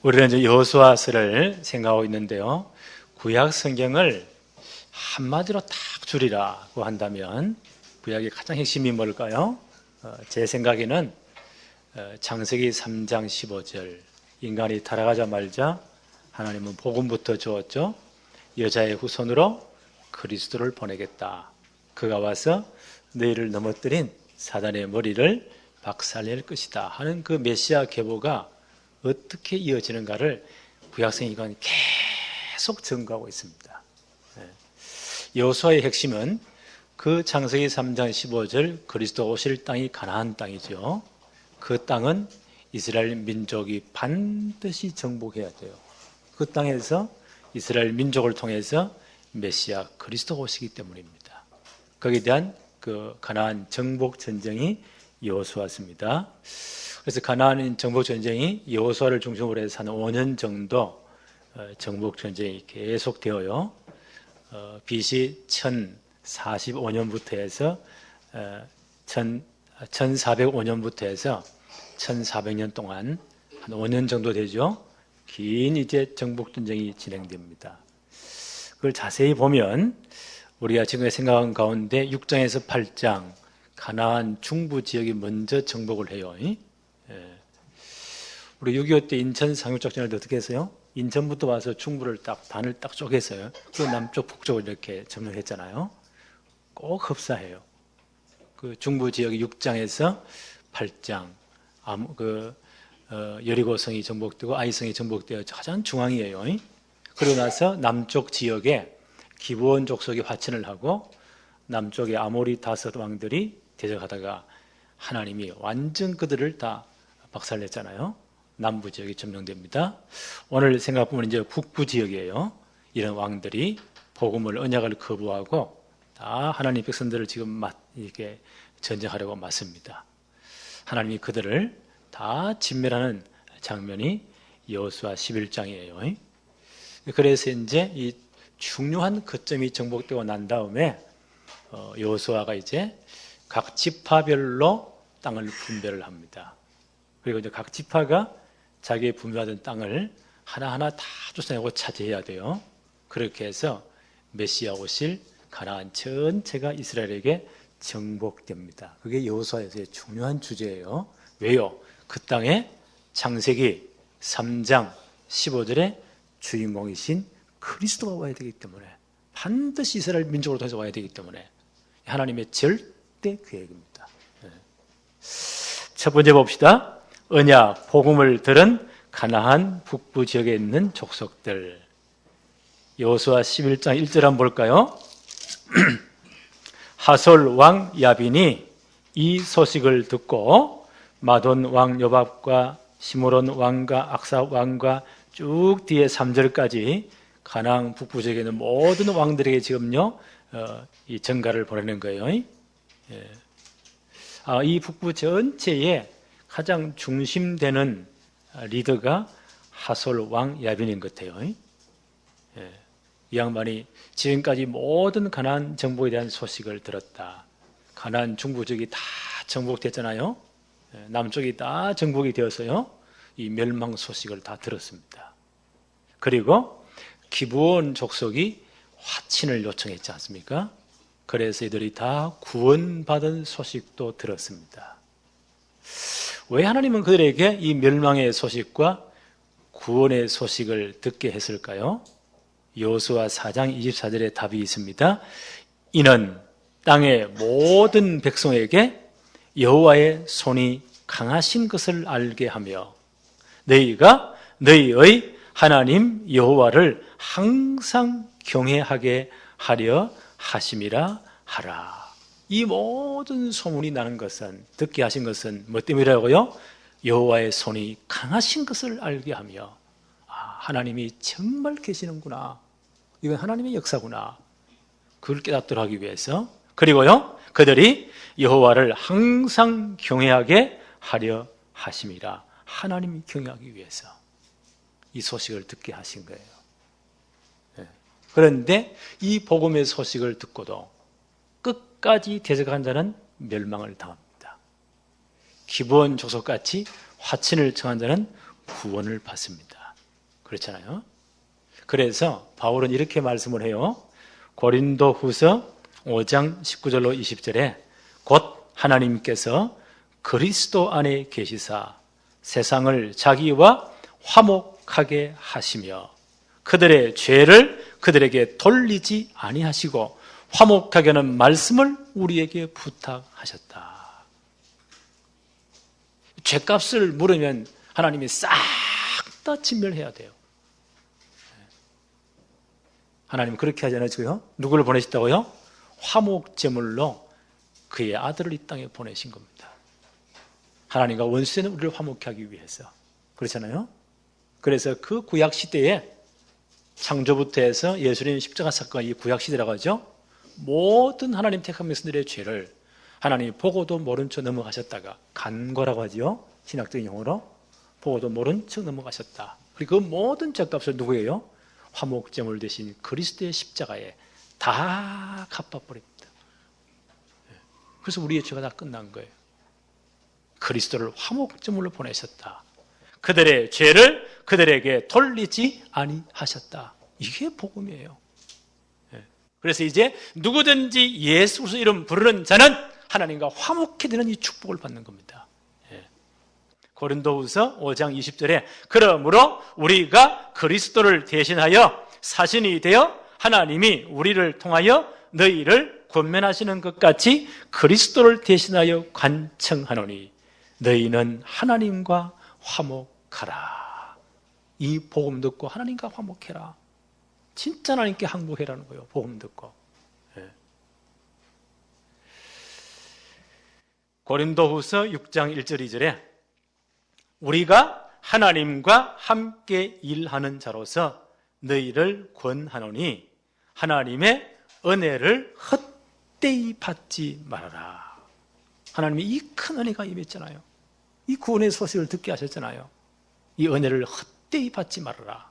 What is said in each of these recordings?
우리는 이제 여호수아서를 생각하고 있는데요. 구약 성경을 한마디로 딱 줄이라고 한다면 구약의 가장 핵심이 뭘까요? 제 생각에는 창세기 3장 15절 인간이 타락하자마자 하나님은 복음부터 주었죠. 여자의 후손으로 그리스도를 보내겠다. 그가 와서 너희를 넘어뜨린 사단의 머리를 박살낼 것이다 하는 그 메시아 계보가 어떻게 이어지는가를 구약성경은 계속 증거하고 있습니다. 여호수아의 핵심은 그 창세기 3장 15절 그리스도 오실 땅이 가나안 땅이죠. 그 땅은 이스라엘 민족이 반드시 정복해야 돼요. 그 땅에서 이스라엘 민족을 통해서 메시아 그리스도가 오시기 때문입니다. 거기에 대한 그 가나안 정복 전쟁이 여호수아입니다. 그래서 가나안 정복 전쟁이 여호수아를 중심으로 해서 한 5년 정도 정복 전쟁이 계속되어요. BC 1045년부터 해서 1405년부터 해서 1400년 동안 한 5년 정도 되죠. 긴 이제 정복 전쟁이 진행됩니다. 그걸 자세히 보면 우리가 지금 생각한 가운데 6장에서 8장 가나안 중부 지역이 먼저 정복을 해요. 우리 6.25 때 인천 상륙작전을 어떻게 했어요? 인천부터 와서 중부를 반을 딱 쪼개서요. 그 남쪽 북쪽을 이렇게 점령했잖아요. 꼭 흡사해요. 그 중부 지역이 6장에서 8장 여리고성이 정복되고 아이성이 정복되어 가장 중앙이에요. 그러고 나서 남쪽 지역에 기브온 족속이 화친을 하고 남쪽의 아모리 다섯 왕들이 대적하다가 하나님이 완전 그들을 다 박살냈잖아요. 남부 지역이 점령됩니다. 오늘 생각해보면 이제 북부 지역이에요. 이런 왕들이 복음을 언약을 거부하고 다 하나님 백성들을 지금 이렇게 전쟁하려고 맞습니다. 하나님이 그들을 다 진멸하는 장면이 여호수아 11장이에요. 그래서 이제 이 중요한 거점이 정복되고 난 다음에 여호수아가 이제 각 지파별로 땅을 분배를 합니다. 그리고 이제 각 지파가 자기의 분배받은 땅을 하나하나 다 쫓아내고 차지해야 돼요. 그렇게 해서 메시아 오실 가나안 전체가 이스라엘에게 정복됩니다. 그게 여호수아에서의 중요한 주제예요. 왜요? 그 땅에 창세기 3장 15절에 주인공이신 그리스도가 와야 되기 때문에 반드시 이스라엘 민족으로 통해서 와야 되기 때문에 하나님의 절대 계획입니다. 첫 번째 봅시다. 언약, 복음을 들은 가나안 북부 지역에 있는 족속들. 여호수아 11장 1절 한번 볼까요? 하솔 왕 야빈이 이 소식을 듣고 마돈 왕 요밥과 시므론 왕과 악사 왕과 쭉 뒤에 3절까지 가나안 북부 지역에 있는 모든 왕들에게 지금요 이 전가를 보내는 거예요. 이 북부 전체에 가장 중심되는 리더가 하솔 왕 야빈인 것 같아요. 이 양반이 지금까지 모든 가나안 정복에 대한 소식을 들었다. 가나안 중부 지역이 다 정복됐잖아요. 남쪽이 다 정복이 되었어요. 이 멸망 소식을 다 들었습니다. 그리고 기브온 족속이 화친을 요청했지 않습니까? 그래서 이들이 다 구원받은 소식도 들었습니다. 왜 하나님은 그들에게 이 멸망의 소식과 구원의 소식을 듣게 했을까요? 여호수아 4장 24절에 답이 있습니다. 이는 땅의 모든 백성에게 여호와의 손이 강하신 것을 알게 하며 너희가 너희의 하나님 여호와를 항상 경외하게 하려 하심이라 하라. 이 모든 소문이 나는 것은, 듣게 하신 것은 뭐 때문이라고요? 여호와의 손이 강하신 것을 알게 하며 하나님이 정말 계시는구나. 이건 하나님의 역사구나. 그걸 깨닫도록 하기 위해서. 그리고요, 그들이 여호와를 항상 경외하게 하려 하심이라. 하나님이 경외하기 위해서 이 소식을 듣게 하신 거예요. 그런데 이 복음의 소식을 듣고도 끝까지 대적한 자는 멸망을 당합니다. 기브온 족속같이 화친을 청한 자는 구원을 받습니다. 그렇잖아요. 그래서 바울은 이렇게 말씀을 해요. 고린도후서 5장 19절로 20절에 곧 하나님께서 그리스도 안에 계시사 세상을 자기와 화목하게 하시며 그들의 죄를 그들에게 돌리지 아니하시고 화목하게 하는 말씀을 우리에게 부탁하셨다. 죄값을 물으면 하나님이 싹 다 진멸해야 돼요. 하나님 그렇게 하지 않았고요. 누구를 보내셨다고요? 화목제물로 그의 아들을 이 땅에 보내신 겁니다. 하나님과 원수되는 우리를 화목케 하기 위해서. 그렇잖아요. 그래서 그 구약 시대에 창조부터 해서 예수님 십자가 사건, 이 구약 시대라고 하죠. 모든 하나님 택한 백성들의 죄를 하나님이 보고도 모른 척 넘어가셨다가 간거라고 하죠. 신학적인 용어로 보고도 모른 척 넘어가셨다. 그리고 그 모든 죄값을 누구예요? 화목제물 대신 그리스도의 십자가에 다 갚아버립니다. 그래서 우리의 죄가 다 끝난 거예요. 그리스도를 화목제물로 보내셨다. 그들의 죄를 그들에게 돌리지 아니하셨다. 이게 복음이에요. 그래서 이제 누구든지 예수 그리스도 이름 부르는 자는 하나님과 화목해 되는 이 축복을 받는 겁니다. 고린도후서 5장 20절에 그러므로 우리가 그리스도를 대신하여 사신이 되어 하나님이 우리를 통하여 너희를 권면하시는 것 같이 그리스도를 대신하여 간청하노니 너희는 하나님과 화목하라. 이 복음 듣고 하나님과 화목해라. 진짜 하나님께 항복해라는 거예요. 복음 듣고. 고린도후서 6장 1절 2절에 우리가 하나님과 함께 일하는 자로서 너희를 권하노니 하나님의 은혜를 헛되이 받지 말아라. 하나님이 이 큰 은혜가 임했잖아요. 이 구원의 소식을 듣게 하셨잖아요. 이 은혜를 헛되이 받지 말아라.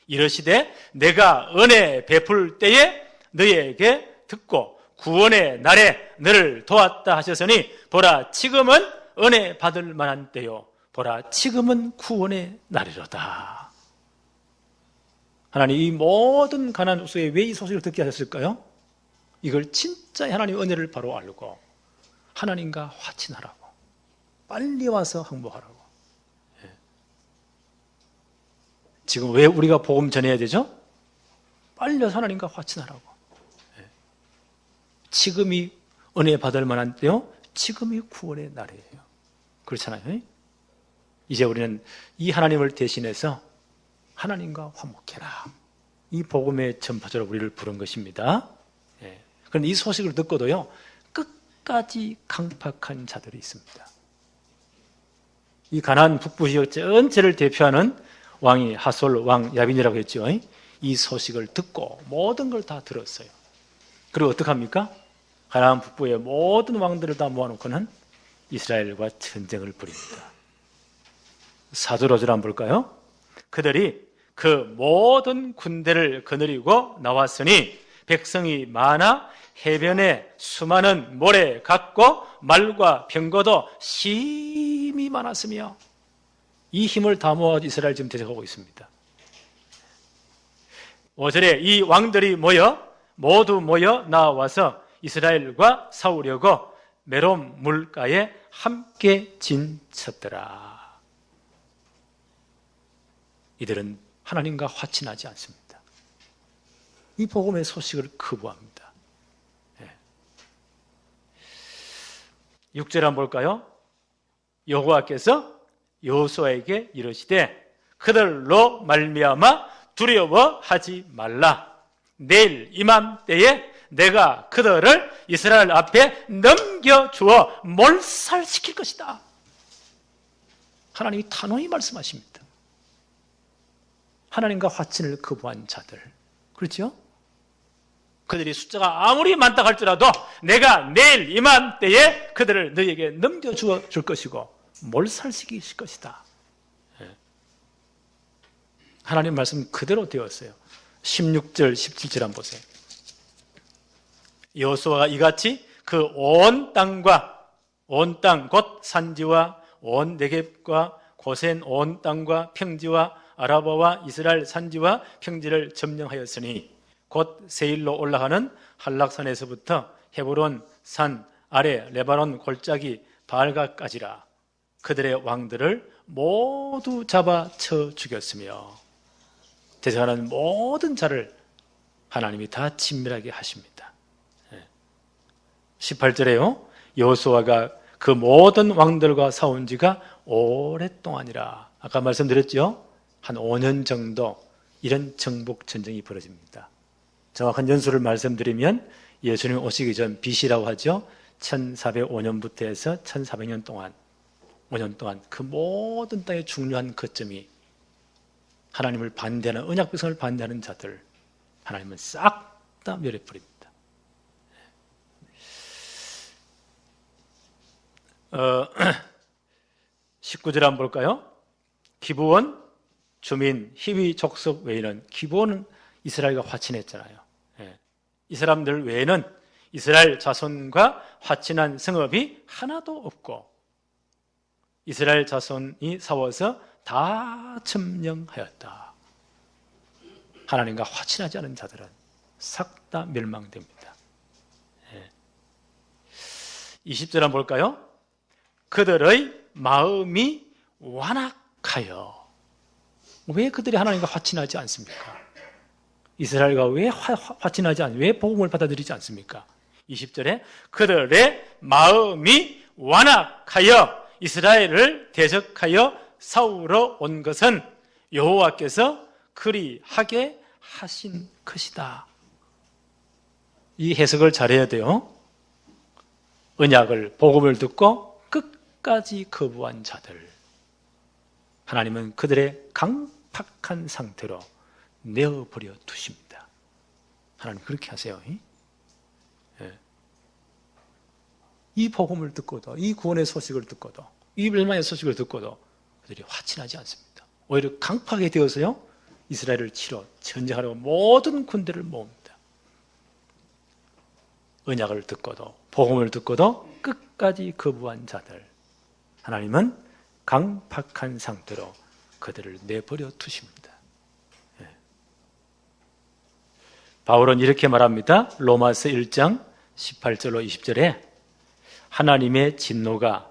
이러시되 내가 은혜 베풀 때에 너희에게 듣고 구원의 날에 너를 도왔다 하셨으니 보라 지금은 은혜 받을 만한 때요 보라 지금은 구원의 날이로다. 하나님 이 모든 가난한 속에 왜 이 소식을 듣게 하셨을까요? 이걸 진짜 하나님의 은혜를 바로 알고 하나님과 화친하라고 빨리 와서 항복하라고. 지금 왜 우리가 복음 전해야 되죠? 빨리 와서 하나님과 화친하라고. 지금이 은혜 받을 만한 때요 지금이 구원의 날이에요. 그렇잖아요. 이제 우리는 이 하나님을 대신해서 하나님과 화목해라. 이 복음의 전파자로 우리를 부른 것입니다. 그런데 이 소식을 듣고도요 끝까지 강팍한 자들이 있습니다. 이 가나안 북부 지역 전체를 대표하는 왕이 하솔 왕 야빈이라고 했죠. 이 소식을 듣고 모든 걸 다 들었어요. 그리고 어떡합니까? 가나안 북부의 모든 왕들을 다 모아놓고는 이스라엘과 전쟁을 벌입니다. 사도로즈를 한번 볼까요? 그들이 그 모든 군대를 거느리고 나왔으니 백성이 많아 해변에 수많은 모래 같고 말과 병거도 심히 많았으며 이 힘을 다 모아 이스라엘 지금 대적하고 있습니다. 5절에 이 왕들이 모두 모여 나와서 이스라엘과 싸우려고 메롬 물가에 함께 진쳤더라. 이들은 하나님과 화친하지 않습니다. 이 복음의 소식을 거부합니다. 6절 한번 볼까요? 여호와께서 여호수아에게 이르시되 그들로 말미암아 두려워하지 말라. 내일 이맘때에 내가 그들을 이스라엘 앞에 넘겨주어 몰살시킬 것이다. 하나님이 단호히 말씀하십니다. 하나님과 화친을 거부한 자들, 그렇죠? 그들이 숫자가 아무리 많다 할지라도 내가 내일 이맘때에 그들을 너희에게 넘겨주어 줄 것이고 몰살시킬 것이다. 하나님 말씀 그대로 되었어요. 16절 17절 한번 보세요. 여호수아가 이같이 그 온 땅과 온 땅 곧 산지와 온 네겝과 고센 온 땅과 평지와 아라바와 이스라엘 산지와 평지를 점령하였으니 곧 세일로 올라가는 한락산에서부터 헤브론 산 아래 레바논 골짜기 바알가까지라. 그들의 왕들을 모두 잡아 쳐 죽였으며 대적하는 모든 자를 하나님이 다 진멸하게 하십니다. 18절에요. 여호수아가 그 모든 왕들과 싸운 지가 오랫동안이라. 아까 말씀드렸죠. 한 5년 정도 이런 정복 전쟁이 벌어집니다. 정확한 연수를 말씀드리면 예수님 오시기 전 BC라고 하죠. 1405년부터 해서 1400년 동안 5년 동안 그 모든 땅의 중요한 거점이 하나님을 반대하는 언약 백성을 반대하는 자들 하나님은 싹 다 멸해버립니다. 19절 한번 볼까요? 기브온 주민 히위 족속 외에는 기브온은 이스라엘과 화친했잖아요. 이 사람들 외에는 이스라엘 자손과 화친한 성읍이 하나도 없고 이스라엘 자손이 싸워서 다 점령하였다. 하나님과 화친하지 않은 자들은 싹 다 멸망됩니다. 20절 한번 볼까요? 그들의 마음이 완악하여. 왜 그들이 하나님과 화친하지 않습니까? 이스라엘과 왜 화친하지 않습니까? 왜 복음을 받아들이지 않습니까? 20절에 그들의 마음이 완악하여 이스라엘을 대적하여 싸우러 온 것은 여호와께서 그리하게 하신 것이다. 이 해석을 잘해야 돼요. 언약을 복음을 듣고 끝까지 거부한 자들 하나님은 그들의 강팍한 상태로 내어버려 두십니다. 하나님 그렇게 하세요. 이 복음을 듣고도 이 구원의 소식을 듣고도 이 멸망의 소식을 듣고도 그들이 화친하지 않습니다. 오히려 강팍하게 되어서요 이스라엘을 치러 전쟁하려고 모든 군대를 모읍니다. 언약을 듣고도 복음을 듣고도 끝까지 거부한 자들 하나님은 강팍한 상태로 그들을 내버려 두십니다. 바울은 이렇게 말합니다. 로마서 1장 18절로 20절에 하나님의 진노가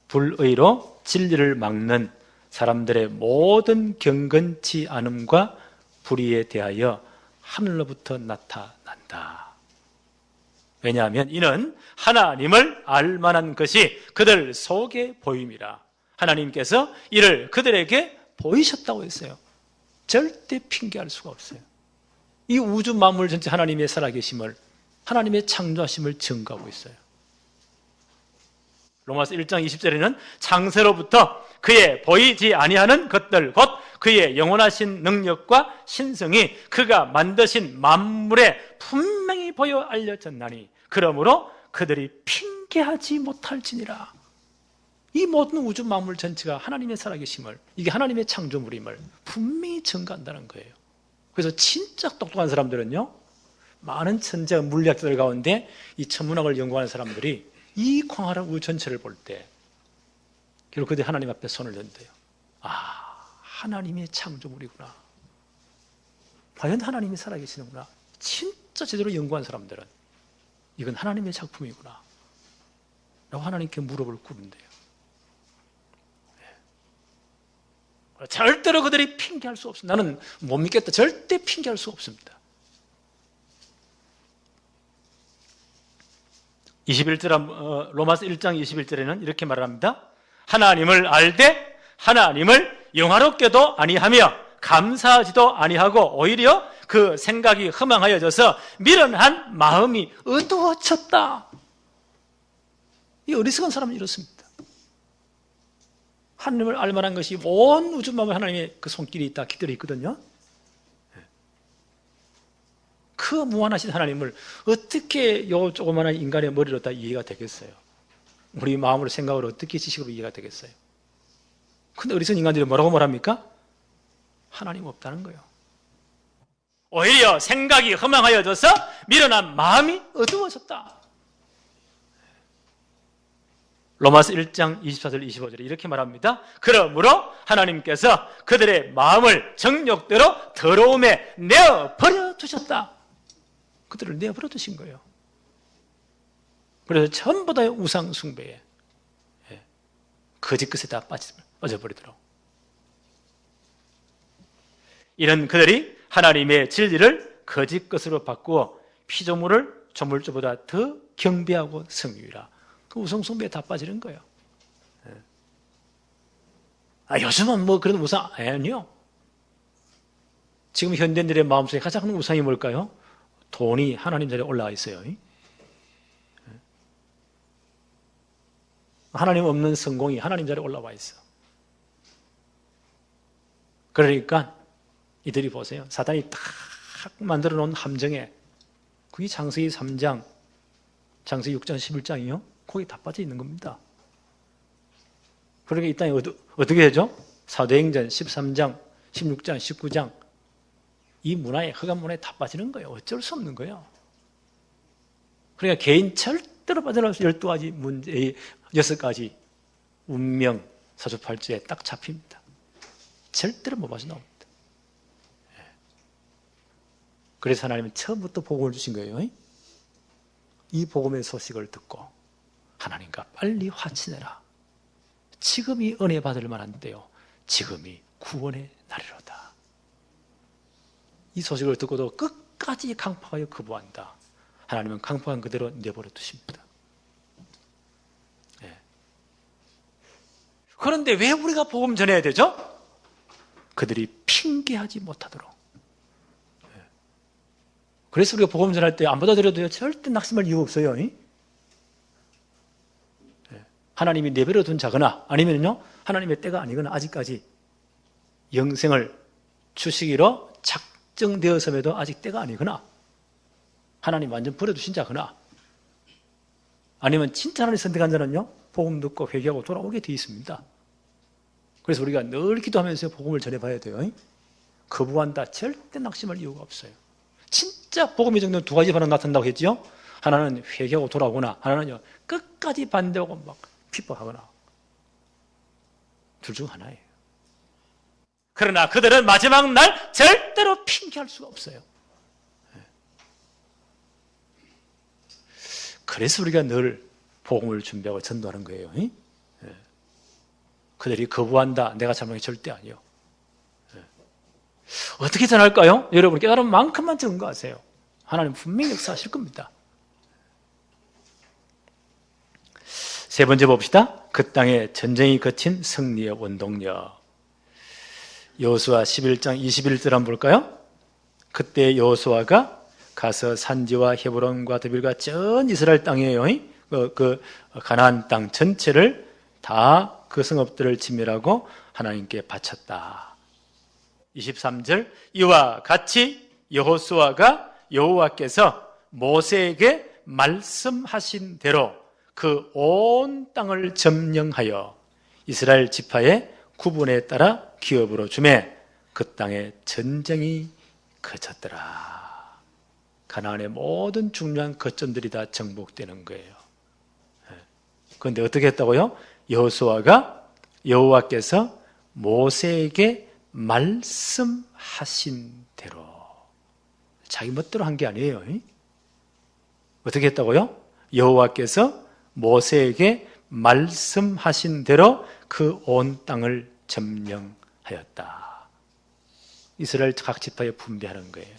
불의로 진리를 막는 사람들의 모든 경건치 않음과 불의에 대하여 하늘로부터 나타난다. 왜냐하면 이는 하나님을 알만한 것이 그들 속에 보임이라. 하나님께서 이를 그들에게 보이셨다고 했어요. 절대 핑계할 수가 없어요. 이 우주 만물 전체 하나님의 살아계심을 하나님의 창조하심을 증거하고 있어요. 로마서 1장 20절에는 창세로부터 그의 보이지 아니하는 것들 곧 그의 영원하신 능력과 신성이 그가 만드신 만물에 분명히 보여 알려졌나니 그러므로 그들이 핑계하지 못할지니라. 이 모든 우주 만물 전체가 하나님의 살아계심을 이게 하나님의 창조물임을 분명히 증거한다는 거예요. 그래서 진짜 똑똑한 사람들은요 많은 천재 물리학자들 가운데 이 천문학을 연구하는 사람들이 이 광활한 우주 전체를 볼 때 결국 그들이 하나님 앞에 손을 든대요. 아, 하나님의 창조물이구나. 과연 하나님이 살아계시는구나. 진짜 제대로 연구한 사람들은 이건 하나님의 작품이구나 라고 하나님께 무릎을 꿇은대요. 절대로 그들이 핑계할 수 없습니다. 나는 못 믿겠다. 절대 핑계할 수 없습니다. 21절 로마서 1장 21절에는 이렇게 말합니다. 하나님을 알되 하나님을 영화롭게도 아니하며 감사하지도 아니하고 오히려 그 생각이 허망하여져서 미련한 마음이 어두워졌다. 이 어리석은 사람은 이렇습니다. 하나님을 알만한 것이 온 우주 만물 하나님의 그 손길이 있다, 깃들이 있거든요. 그 무한하신 하나님을 어떻게 요 조그마한 인간의 머리로 다 이해가 되겠어요? 우리 마음으로 생각으로 어떻게 지식으로 이해가 되겠어요? 근데 어리석은 인간들이 뭐라고 말합니까? 하나님 없다는 거예요. 오히려 생각이 허망하여져서 미련한 마음이 어두워졌다. 로마서 1장 24절 25절에 이렇게 말합니다. 그러므로 하나님께서 그들의 마음을 정욕대로 더러움에 내어버려 두셨다. 그들을 내어버려 두신 거예요. 그래서 전부 다 우상 숭배에, 거짓 것에 다 빠져버리도록. 이런 그들이 하나님의 진리를 거짓 것으로 바꾸어 피조물을 조물주보다 더 경배하고 성유라. 그 우상 숭배에 다 빠지는 거예요. 요즘은 뭐 그런 우상 아니요. 지금 현대인들의 마음속에 가장 큰 우상이 뭘까요? 돈이 하나님 자리에 올라와 있어요. 하나님 없는 성공이 하나님 자리에 올라와 있어. 그러니까 이들이 보세요. 사단이 딱 만들어 놓은 함정에, 그게 창세기 3장, 창세기 6장 11장이요. 거기 다 빠져 있는 겁니다. 그러니까 이 땅에 어떻게 되죠? 사도행전 13장, 16장, 19장 이 문화에, 흑암 문화에 다 빠지는 거예요. 어쩔 수 없는 거예요. 그러니까 개인 절대로 빠져나갈 수 12가지 문제, 6가지 운명, 사주팔자에 딱 잡힙니다. 절대로 못 빠져나옵니다. 그래서 하나님은 처음부터 복음을 주신 거예요. 이 복음의 소식을 듣고 하나님과 빨리 화친해라. 지금이 은혜 받을 만한 때요. 지금이 구원의 날이로다. 이 소식을 듣고도 끝까지 강팍하여 거부한다. 하나님은 강팍한 그대로 내버려 두십니다. 그런데 왜 우리가 복음 전해야 되죠? 그들이 핑계하지 못하도록. 그래서 우리가 복음 전할 때 안 받아들여도요, 절대 낙심할 이유가 없어요. 하나님이 내버려 둔 자거나 아니면요, 하나님의 때가 아니거나 아직까지 영생을 주시기로 작정되었음에도 아직 때가 아니거나 하나님 완전 버려두신 자거나 아니면 진짜 하나님 선택한 자는요, 복음 듣고 회개하고 돌아오게 되어 있습니다. 그래서 우리가 늘 기도하면서 복음을 전해봐야 돼요. 거부한다, 절대 낙심할 이유가 없어요. 진짜 복음의 정도는 두 가지 반응 나타난다고 했죠. 하나는 회개하고 돌아오거나, 하나는요 끝까지 반대하고 막 핍박하거나. 둘 중 하나예요. 그러나 그들은 마지막 날 절대로 핑계할 수가 없어요. 그래서 우리가 늘 복음을 준비하고 전도하는 거예요. 그들이 거부한다, 내가 잘못한 게 절대 아니에요. 어떻게 전할까요? 여러분 깨달은 만큼만 증거하세요. 하나님 분명히 역사하실 겁니다. 세 번째 봅시다. 그 땅에 전쟁이 거친 승리의 원동력. 여호수아 11장 21절 한번 볼까요? 그때 여호수아가 가서 산지와 헤브론과 드빌과 전 이스라엘 땅이에요. 그 가나안 땅 전체를 다 그 성읍들을 진멸하고 하나님께 바쳤다. 23절 이와 같이 여호와께서 모세에게 말씀하신 대로 그 온 땅을 점령하여 이스라엘 지파의 구분에 따라 기업으로 주매 그 땅에 전쟁이 거쳤더라. 가나안의 모든 중요한 거점들이 다 정복되는 거예요. 그런데 어떻게 했다고요? 여호와께서 모세에게 말씀하신 대로. 자기 멋대로 한 게 아니에요. 어떻게 했다고요? 여호와께서 모세에게 말씀하신 대로 그 온 땅을 점령하였다. 이스라엘 각 지파에 분배하는 거예요.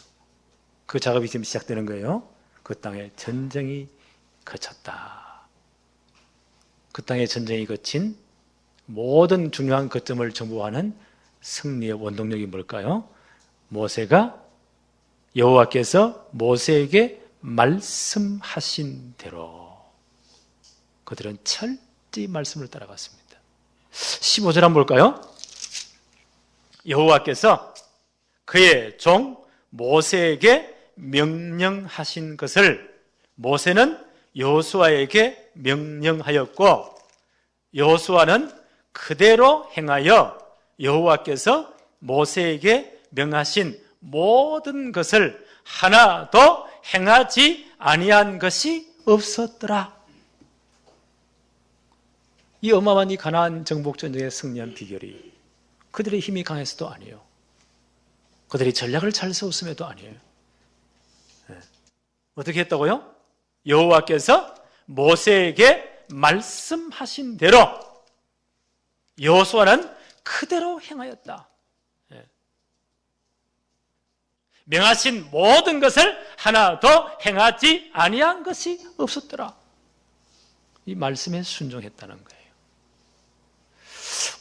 그 작업이 지금 시작되는 거예요. 그 땅에 전쟁이 거쳤다. 그 땅에 전쟁이 거친 모든 중요한 거점을 정복하는 승리의 원동력이 뭘까요? 여호와께서 모세에게 말씀하신 대로 그들은 철저히 말씀을 따라갔습니다. 15절 한번 볼까요? 여호와께서 그의 종 모세에게 명령하신 것을 모세는 여호수아에게 명령하였고 여호수아는 그대로 행하여 여호와께서 모세에게 명하신 모든 것을 하나도 행하지 아니한 것이 없었더라. 이 어마어마한 이 가나안 정복 전쟁에 승리한 비결이 그들의 힘이 강해서도 아니에요. 그들이 전략을 잘 세웠음에도 아니에요. 네. 어떻게 했다고요? 여호와께서 모세에게 말씀하신 대로 여호수아는 그대로 행하였다. 네. 명하신 모든 것을 하나도 행하지 아니한 것이 없었더라. 이 말씀에 순종했다는 거예요.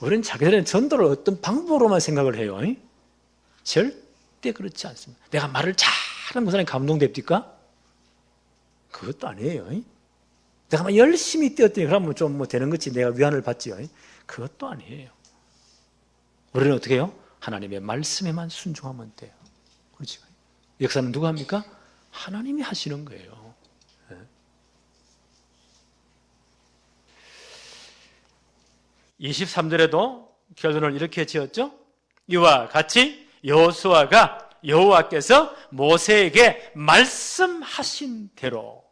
우리는 자기들은 전도를 어떤 방법으로만 생각을 해요. 절대 그렇지 않습니다. 내가 말을 잘하는 그 사람이 감동됩니까? 그것도 아니에요. 내가 막 열심히 뛰었더니 그러면 좀 뭐 되는 거지, 내가 위안을 받지요. 그것도 아니에요. 우리는 어떻게 해요? 하나님의 말씀에만 순종하면 돼요. 그렇지? 역사는 누가 합니까? 하나님이 하시는 거예요. 23절에도 결론을 이렇게 지었죠. 이와 같이 여호수아가 여호와께서 모세에게 말씀하신 대로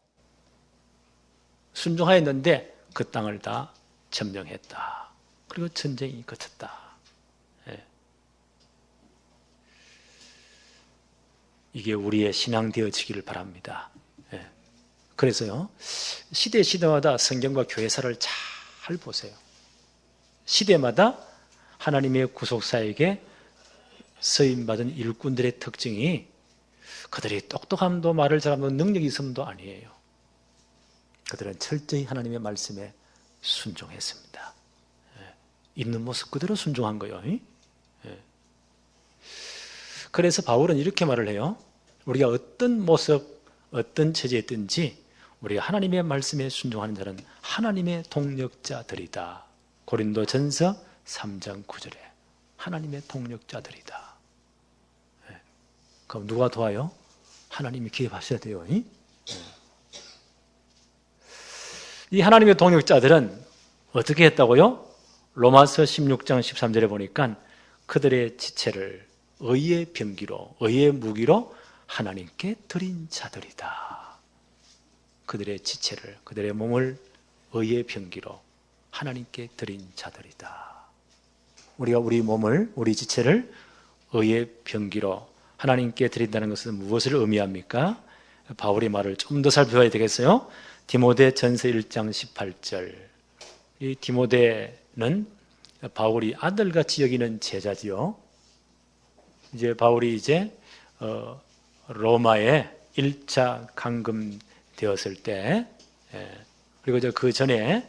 순종하였는데 그 땅을 다 점령했다. 그리고 전쟁이 그쳤다. 예. 이게 우리의 신앙 되어지기를 바랍니다. 예. 그래서요, 시대마다 성경과 교회사를 잘 보세요. 시대마다 하나님의 구속사에게 서임받은 일꾼들의 특징이 그들이 똑똑함도 말을 잘하면 능력이 있음도 아니에요. 그들은 철저히 하나님의 말씀에 순종했습니다. 있는 모습 그대로 순종한 거예요. 그래서 바울은 이렇게 말을 해요. 우리가 어떤 모습, 어떤 처지에 있든지 우리가 하나님의 말씀에 순종하는 자는 하나님의 동력자들이다. 고린도전서 3장 9절에 하나님의 동력자들이다. 그럼 누가 도와요? 하나님이 기업하셔야 돼요. 이 하나님의 동력자들은 어떻게 했다고요? 로마서 16장 13절에 보니까 그들의 지체를 의의 병기로, 의의 무기로 하나님께 드린 자들이다. 그들의 지체를, 그들의 몸을 의의 병기로 하나님께 드린 자들이다. 우리가 우리 몸을, 우리 지체를 의의 병기로 하나님께 드린다는 것은 무엇을 의미합니까? 바울의 말을 좀 더 살펴봐야 되겠어요. 디모데 전서 1장 18절. 이 디모데는 바울이 아들같이 여기는 제자지요. 이제 바울이 로마에 1차 감금되었을 때, 그리고 그 전에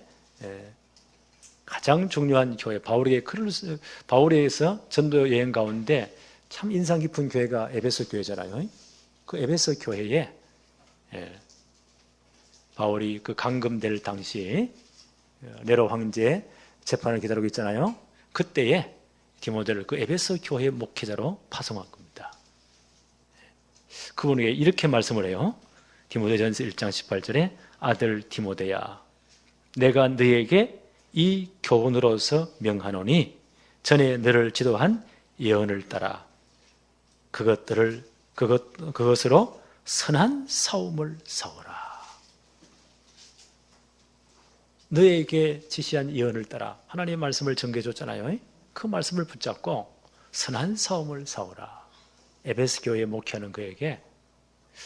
가장 중요한 교회, 바울에서 전도 여행 가운데 참 인상 깊은 교회가 에베소 교회잖아요. 그 에베소 교회에 바울이 그 감금될 당시 네로 황제 재판을 기다리고 있잖아요. 그때에 디모데를 그 에베소 교회 목회자로 파송한 겁니다. 그분에게 이렇게 말씀을 해요. 디모데전서 1장 18절에 아들 디모데야, 내가 너에게 이 교훈으로서 명하노니 전에 너를 지도한 예언을 따라 그것으로 선한 싸움을 싸우라. 너에게 지시한 예언을 따라 하나님의 말씀을 전개해줬잖아요. 그 말씀을 붙잡고 선한 싸움을 싸우라. 에베소 교회에 목회하는 그에게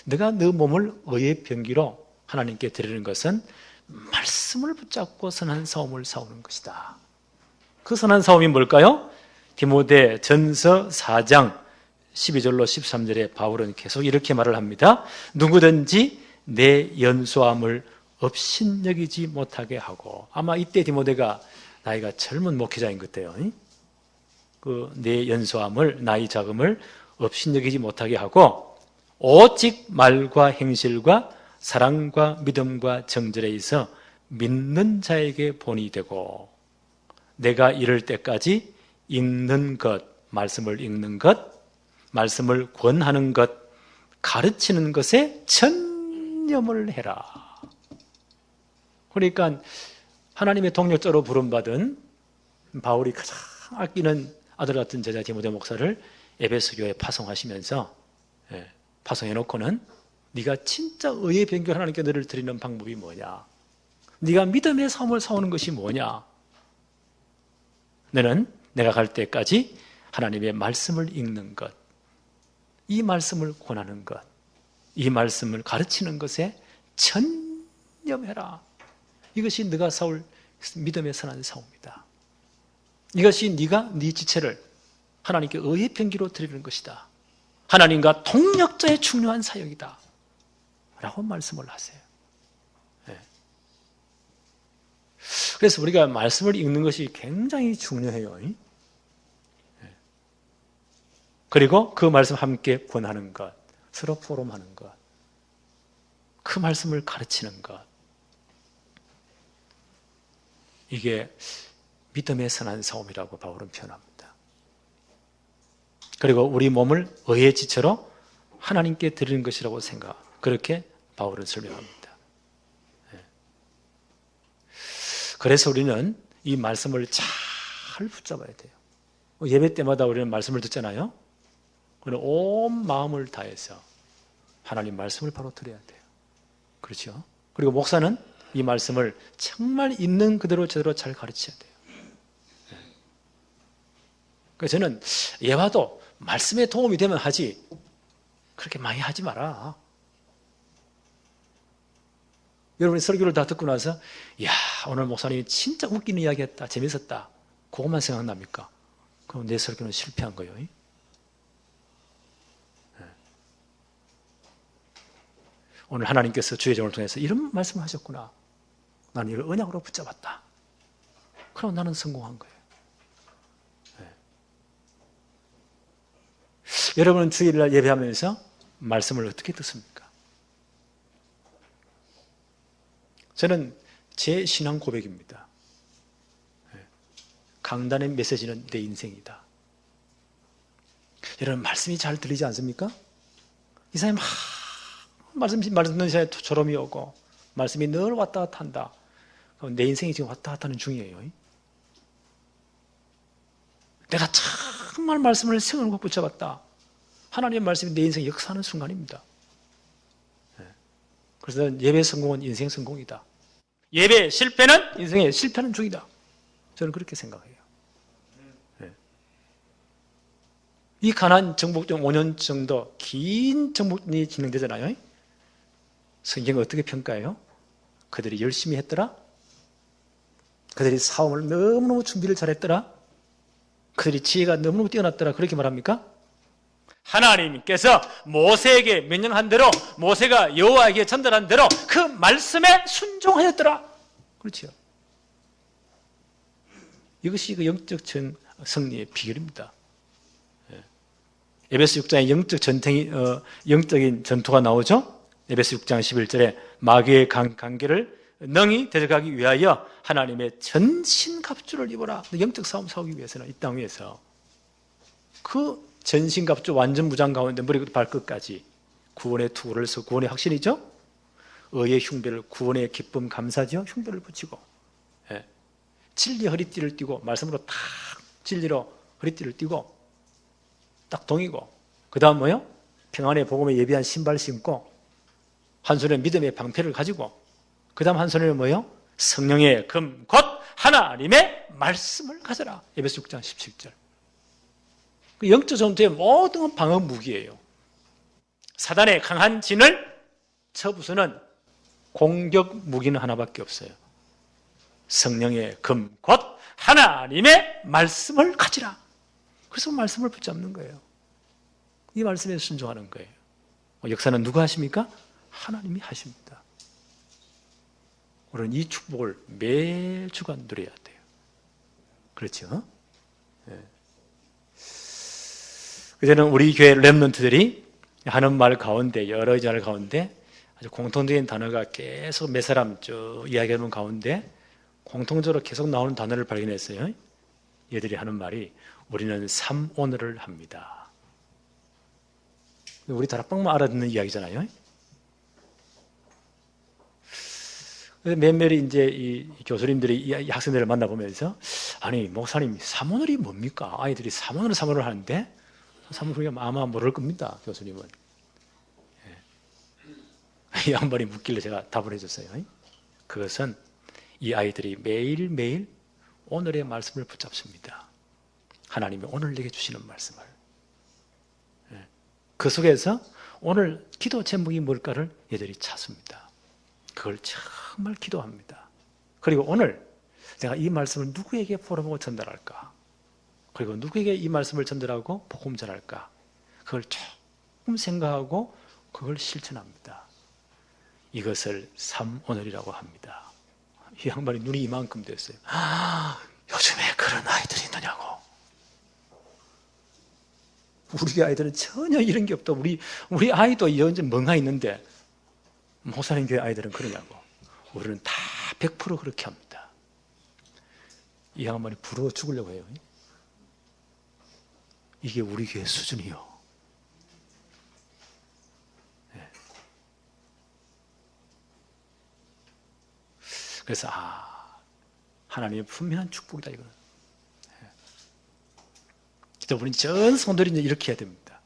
내가 너 몸을 의의 병기로 하나님께 드리는 것은 말씀을 붙잡고 선한 싸움을 싸우는 것이다. 그 선한 싸움이 뭘까요? 디모데 전서 4장 12절로 13절에 바울은 계속 이렇게 말을 합니다. 누구든지 내 연소함을 업신여기지 못하게 하고, 아마 이때 디모데가 나이가 젊은 목회자인 것 같아요. 그 내 연소함을, 나이 자금을 업신여기지 못하게 하고 오직 말과 행실과 사랑과 믿음과 정절에 있어 믿는 자에게 본이 되고, 내가 이럴 때까지 읽는 것, 말씀을 읽는 것, 말씀을 권하는 것, 가르치는 것에 전념을 해라. 그러니까 하나님의 동력자로 부름받은 바울이 가장 아끼는 아들 같은 제자 디모데 목사를 에베소 교회에 파송하시면서 파송해놓고는 네가 진짜 의의 변결 하나님께 너를 드리는 방법이 뭐냐? 네가 믿음의 삶을 사오는 것이 뭐냐? 너는 내가 갈 때까지 하나님의 말씀을 읽는 것, 이 말씀을 권하는 것, 이 말씀을 가르치는 것에 전념해라. 이것이 네가 싸울 믿음의 선한 싸움이다. 이것이 네가 네 지체를 하나님께 의의 편기로 드리는 것이다. 하나님과 동력자의 중요한 사역이다. 라고 말씀을 하세요. 네. 그래서 우리가 말씀을 읽는 것이 굉장히 중요해요. 네. 그리고 그 말씀 함께 권하는 것, 서로 포럼하는 것, 그 말씀을 가르치는 것, 이게 믿음의 선한 싸움이라고 바울은 표현합니다. 그리고 우리 몸을 의의 지체로 하나님께 드리는 것이라고 그렇게 바울은 설명합니다. 그래서 우리는 이 말씀을 잘 붙잡아야 돼요. 예배 때마다 우리는 말씀을 듣잖아요. 그럼 온 마음을 다해서 하나님 말씀을 바로 들어야 돼요. 그렇죠? 그리고 목사는 이 말씀을 정말 있는 그대로 제대로 잘 가르쳐야 돼요. 그래서 저는 예화도 말씀에 도움이 되면 하지 그렇게 많이 하지 마라. 여러분이 설교를 다 듣고 나서 야 오늘 목사님이 진짜 웃기는 이야기 했다, 재밌었다, 그것만 생각납니까? 그럼 내 설교는 실패한 거예요. 오늘 하나님께서 주의 종을 통해서 이런 말씀을 하셨구나, 나는 이걸 언약으로 붙잡았다, 그럼 나는 성공한 거예요. 여러분은 주일날 예배하면서 말씀을 어떻게 듣습니까? 저는 제 신앙 고백입니다. 강단의 메시지는 내 인생이다. 여러분 말씀이 잘 들리지 않습니까? 이 사람이 말씀 듣는 시간에 졸음이 오고 말씀이 늘 왔다 갔다 한다. 그럼 내 인생이 지금 왔다 갔다 하는 중이에요. 내가 정말 말씀을 생각을 붙잡았다. 하나님의 말씀이 내 인생에 역사하는 순간입니다. 그래서 예배 성공은 인생 성공이다. 예배 실패는 인생의 실패는 중이다. 저는 그렇게 생각해요. 이 가나안 정복전 5년 정도 긴 정복전이 진행되잖아요. 성경은 어떻게 평가해요? 그들이 열심히 했더라? 그들이 싸움을 너무너무 준비를 잘했더라? 그들이 지혜가 너무너무 뛰어났더라? 그렇게 말합니까? 하나님께서 모세에게 명령한 대로, 모세가 여호와에게 전달한 대로 그 말씀에 순종하였더라. 그렇죠. 이것이 그 영적 승리의 비결입니다. 에베소 6장에 영적인 전투가 나오죠. 에베소 6장 11절에 마귀의 관계를 능히 대적하기 위하여 하나님의 전신갑주를 입어라. 영적 싸움 싸우기 위해서는 이 땅 위에서 그 전신갑주 완전 무장 가운데 머리부터 발끝까지 구원의 투구를 해서 구원의 확신이죠. 의의 흉배를, 구원의 기쁨 감사죠. 흉배를 붙이고, 진리 허리띠를 띠고, 말씀으로 탁 진리로 허리띠를 띠고 딱 동이고, 그 다음 뭐요? 평안의 복음에 예비한 신발 신고, 한 손에 믿음의 방패를 가지고, 그 다음 한 손에는 뭐요? 성령의 금, 곧 하나님의 말씀을 가져라. 에베소 6장 17절. 영적 전투의 모든 방어 무기예요. 사단의 강한 진을 쳐부수는 공격 무기는 하나밖에 없어요. 성령의 금, 곧 하나님의 말씀을 가지라. 그래서 말씀을 붙잡는 거예요. 이 말씀에 순종하는 거예요. 역사는 누가 하십니까? 하나님이 하십니다. 우리는 이 축복을 매주간 누려야 돼요. 그렇죠? 그제는 우리 교회 렘넌트들이 하는 말 가운데, 여러 말 가운데 아주 공통적인 단어가 계속 몇 사람 쭉 이야기하는 가운데 공통적으로 계속 나오는 단어를 발견했어요. 얘들이 하는 말이 우리는 삼오늘을 합니다. 우리 다락방만 알아듣는 이야기잖아요. 몇몇이 이제 이 교수님들이 이 학생들을 만나보면서 아니 목사님 삼오늘이 뭡니까? 아이들이 삼오늘 하는데 삼오늘 아마 모를 겁니다. 교수님은. 이 양반이 묻길래 제가 답을 해줬어요. 그것은 이 아이들이 매일매일 오늘의 말씀을 붙잡습니다. 하나님이 오늘 내게 주시는 말씀을. 그 속에서 오늘 기도 제목이 뭘까를 얘들이 찾습니다. 그걸 정말 기도합니다. 그리고 오늘 내가 이 말씀을 누구에게 풀어보고 전달할까? 그리고 누구에게 이 말씀을 전달하고 복음 전할까? 그걸 조금 생각하고 그걸 실천합니다. 이것을 삼오늘이라고 합니다. 이 양반이 눈이 이만큼 됐어요. 요즘에 그런 아이들이 있느냐고. 우리 아이들은 전혀 이런 게 없다. 우리 아이도 연전 멍하 있는데 목사님 교회 아이들은 그러냐고. 우리는 다 100% 그렇게 합니다. 이 양반이 부러워 죽으려고 해요. 이게 우리 교회 수준이요. 네. 그래서 하나님의 분명한 축복이다 이거는. 우리는 전 성도들이 이렇게 해야 됩니다.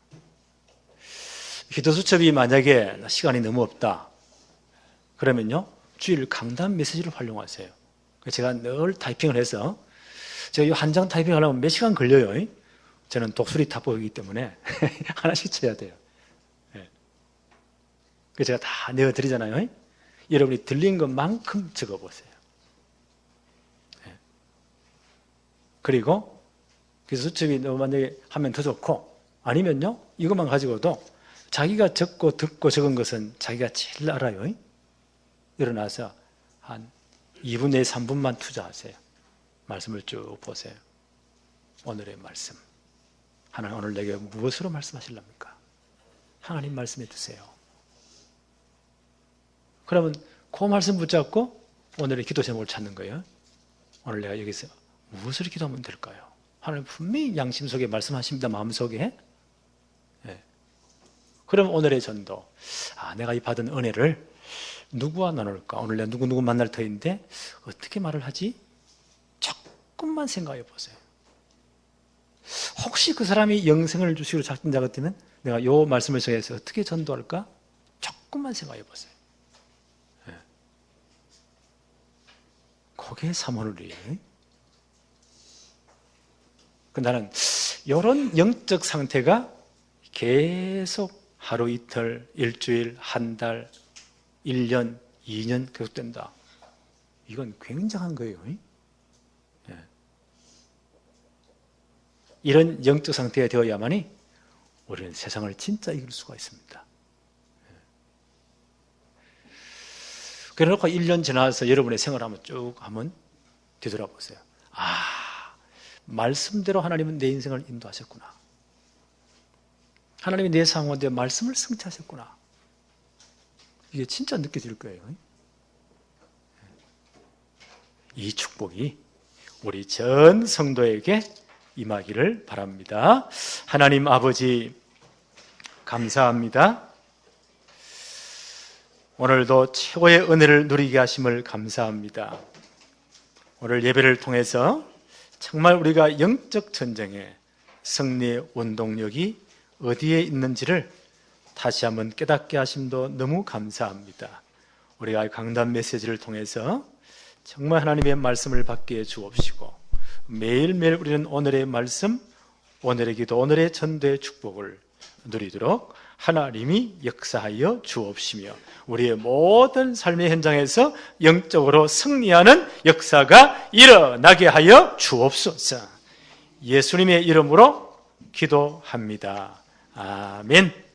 기도 수첩이 만약에 시간이 너무 없다 그러면요 주일 강단 메시지를 활용하세요. 제가 늘 타이핑을 해서 제가 이 한 장 타이핑하려면 몇 시간 걸려요. 저는 독수리 타법이기 때문에 하나씩 쳐야 돼요. 그래서 제가 다 내어드리잖아요. 여러분이 들린 것만큼 적어보세요. 그리고 기도 수첩이 너무 만약에 하면 더 좋고 아니면요 이것만 가지고도 자기가 적고 듣고 적은 것은 자기가 제일 알아요. 일어나서 한 2분 내에 3분만 투자하세요. 말씀을 쭉 보세요. 오늘의 말씀. 하나님 오늘 내게 무엇으로 말씀하실랍니까? 하나님 말씀해 주세요. 그러면 그 말씀 붙잡고 오늘의 기도 제목을 찾는 거예요. 오늘 내가 여기서 무엇을 기도하면 될까요? 하나님 분명히 양심 속에 말씀하십니다. 마음속에. 그럼 오늘의 전도. 내가 이 받은 은혜를 누구와 나눌까? 오늘 내가 누구 만날 터인데 어떻게 말을 하지? 조금만 생각해 보세요. 혹시 그 사람이 영생을 주시기로 작정자 같으면 내가 이 말씀을 통해서 어떻게 전도할까? 조금만 생각해 보세요. 그게 삼오늘이에요. 나는 이런 영적 상태가 계속 하루 이틀, 일주일, 한 달, 1년, 2년 계속된다. 이건 굉장한 거예요. 이런 영적 상태가 되어야만이 우리는 세상을 진짜 이길 수가 있습니다. 그래놓고 1년 지나서 여러분의 생활을 한번 쭉 한번 뒤돌아보세요. 말씀대로 하나님은 내 인생을 인도하셨구나. 하나님이 내 상황 가운데 말씀을 성취하셨구나. 이게 진짜 느껴질 거예요. 이 축복이 우리 전 성도에게 임하기를 바랍니다. 하나님 아버지 감사합니다. 오늘도 최고의 은혜를 누리게 하심을 감사합니다. 오늘 예배를 통해서 정말 우리가 영적 전쟁의 승리의 원동력이 어디에 있는지를 다시 한번 깨닫게 하심도 너무 감사합니다. 우리가 강단 메시지를 통해서 정말 하나님의 말씀을 받게 해 주옵시고 매일매일 우리는 오늘의 말씀, 오늘의 기도, 오늘의 전도의 축복을 누리도록 하나님이 역사하여 주옵시며 우리의 모든 삶의 현장에서 영적으로 승리하는 역사가 일어나게 하여 주옵소서. 예수님의 이름으로 기도합니다. 아멘.